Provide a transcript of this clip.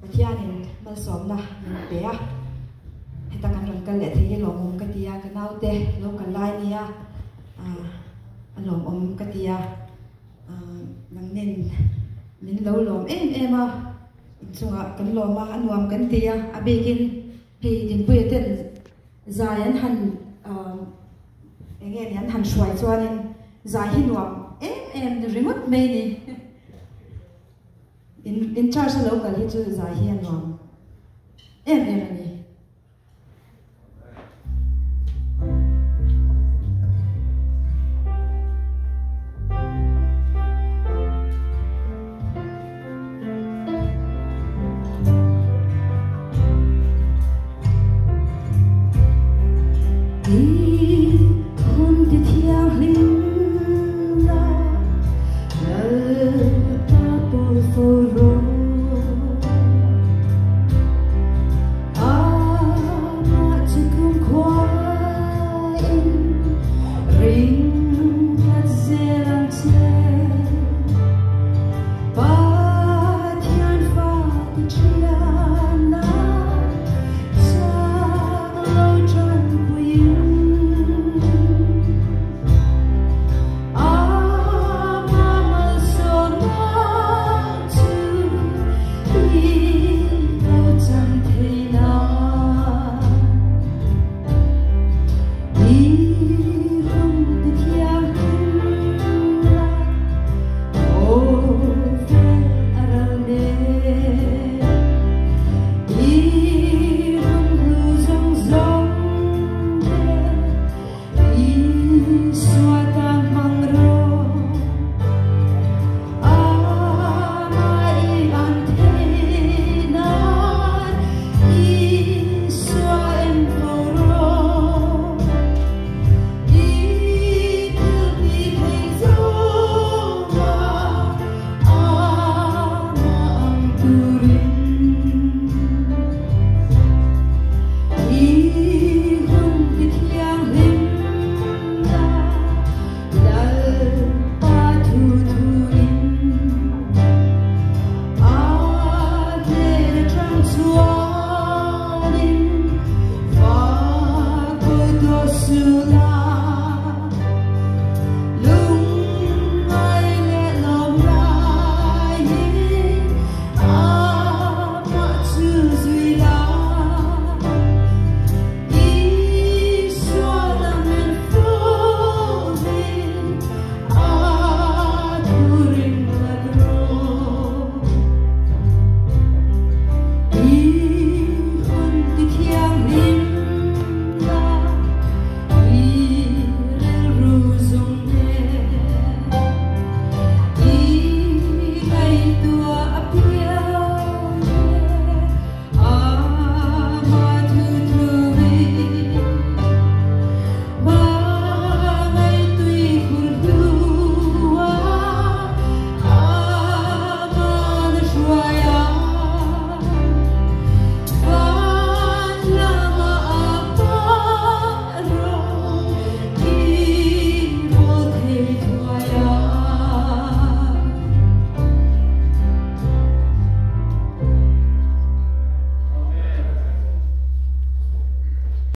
Pathianin malsomna bea heta kan ran le thei lom ka tia kanaute local line ya alom ka tia nang nen min lo lom ema chunga kan loma anuam kan tia abekin he din pueten zayan han enge yan han shwai chuanin zai hinuam the remote meni in charge local hi chu zai hian nuam em